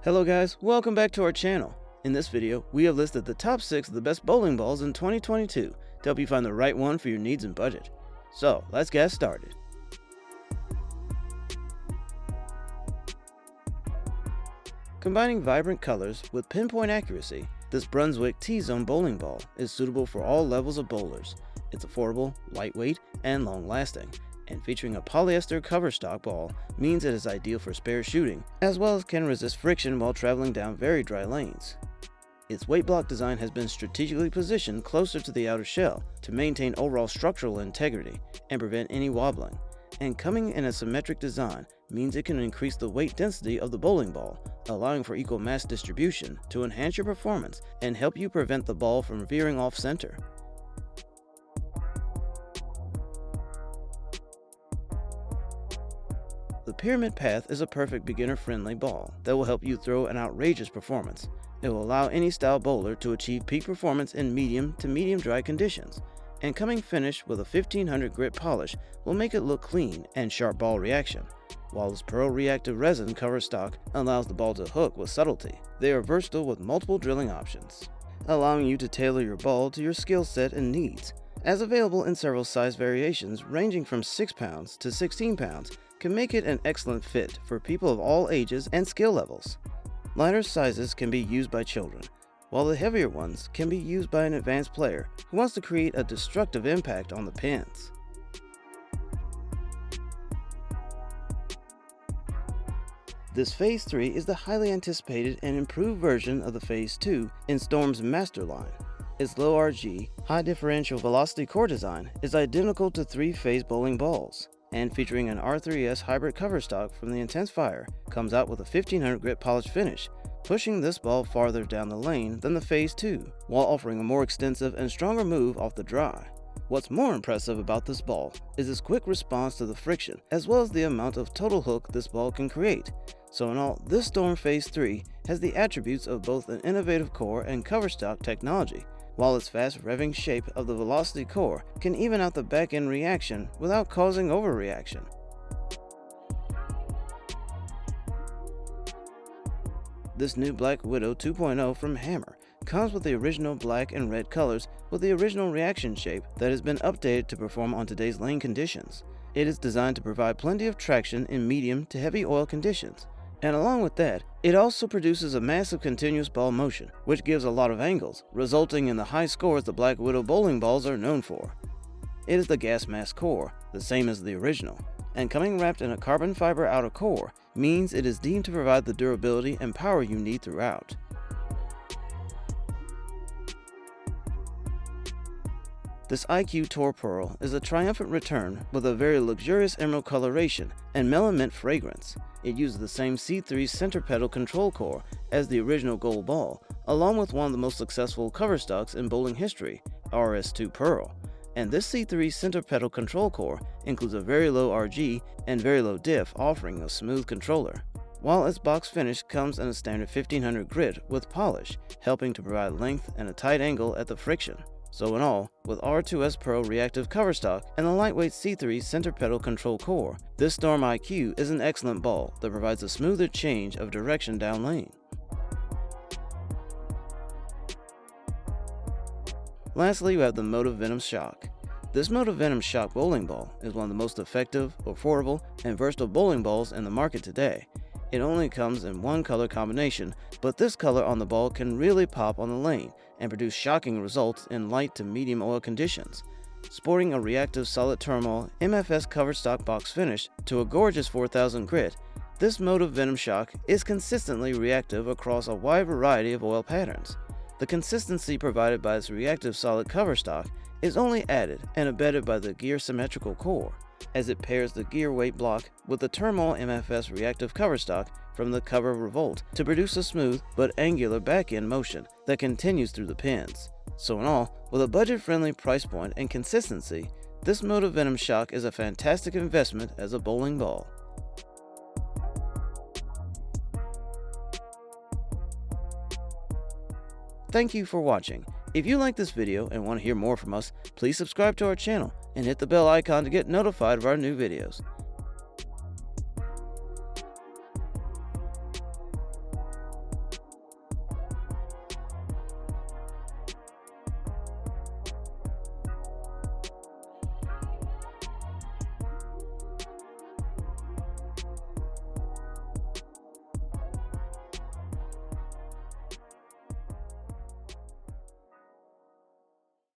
Hello guys, welcome back to our channel. In this video, we have listed the top 6 of the best bowling balls in 2022 to help you find the right one for your needs and budget. So, let's get started. Combining vibrant colors with pinpoint accuracy, this Brunswick TZone Bowling Ball is suitable for all levels of bowlers. It's affordable, lightweight, and long-lasting, and featuring a polyester coverstock ball means it is ideal for spare shooting, as well as can resist friction while traveling down very dry lanes. Its weight block design has been strategically positioned closer to the outer shell to maintain overall structural integrity and prevent any wobbling, and coming in a symmetric design means it can increase the weight density of the bowling ball, allowing for equal mass distribution to enhance your performance and help you prevent the ball from veering off center. The Pyramid Path is a perfect beginner-friendly ball that will help you throw an outrageous performance. It will allow any style bowler to achieve peak performance in medium to medium dry conditions, and coming finished with a 1500 grit polish will make it look clean and sharp ball reaction, while this pearl reactive resin cover stock allows the ball to hook with subtlety. They are versatile with multiple drilling options, allowing you to tailor your ball to your skill set and needs. As available in several size variations ranging from 6 pounds to 16 pounds, can make it an excellent fit for people of all ages and skill levels. Lighter sizes can be used by children, while the heavier ones can be used by an advanced player who wants to create a destructive impact on the pins. This Phaze III is the highly anticipated and improved version of the Phaze II in Storm's Master line. Its low RG, high differential velocity core design is identical to 3-phase bowling balls, and featuring an R3S hybrid cover stock from the Intense Fire, comes out with a 1500 grit polished finish, pushing this ball farther down the lane than the Phaze II, while offering a more extensive and stronger move off the dry. What's more impressive about this ball is its quick response to the friction, as well as the amount of total hook this ball can create. So in all, this Storm Phaze III has the attributes of both an innovative core and cover stock technology, while its fast revving shape of the velocity core can even out the back-end reaction without causing overreaction. This new Black Widow 2.0 from Hammer comes with the original black and red colors with the original reaction shape that has been updated to perform on today's lane conditions. It is designed to provide plenty of traction in medium to heavy oil conditions. And along with that, it also produces a massive continuous ball motion, which gives a lot of angles, resulting in the high scores the Black Widow bowling balls are known for. It is the gas mask core, the same as the original, and coming wrapped in a carbon fiber outer core means it is deemed to provide the durability and power you need throughout. This IQ Tour Pearl is a triumphant return with a very luxurious emerald coloration and melon mint fragrance. It uses the same C3 center pedal control core as the original gold ball, along with one of the most successful cover stocks in bowling history, RS2 Pearl. And this C3 center pedal control core includes a very low RG and very low diff, offering a smooth controller, while its box finish comes in a standard 1500 grit with polish, helping to provide length and a tight angle at the friction. So in all, with R2S Pearl reactive cover stock and the lightweight C3 center pedal control core, this Storm IQ is an excellent ball that provides a smoother change of direction down lane. Lastly, we have the Motiv Venom Shock. This Motiv Venom Shock bowling ball is one of the most effective, affordable, and versatile bowling balls in the market today. It only comes in one color combination, but this color on the ball can really pop on the lane and produce shocking results in light to medium oil conditions. Sporting a reactive solid turmoil MFS cover stock box finish to a gorgeous 4000 grit, this Motiv Venom Shock is consistently reactive across a wide variety of oil patterns. The consistency provided by its reactive solid cover stock is only added and abetted by the gear symmetrical core, as it pairs the gear weight block with the Turmoil MFS reactive cover stock from the Cover Revolt to produce a smooth but angular back-end motion that continues through the pins. So in all, with a budget-friendly price point and consistency, this Motiv Venom Shock is a fantastic investment as a bowling ball. Thank you for watching. If you like this video and want to hear more from us, please subscribe to our channel and hit the bell icon to get notified of our new videos.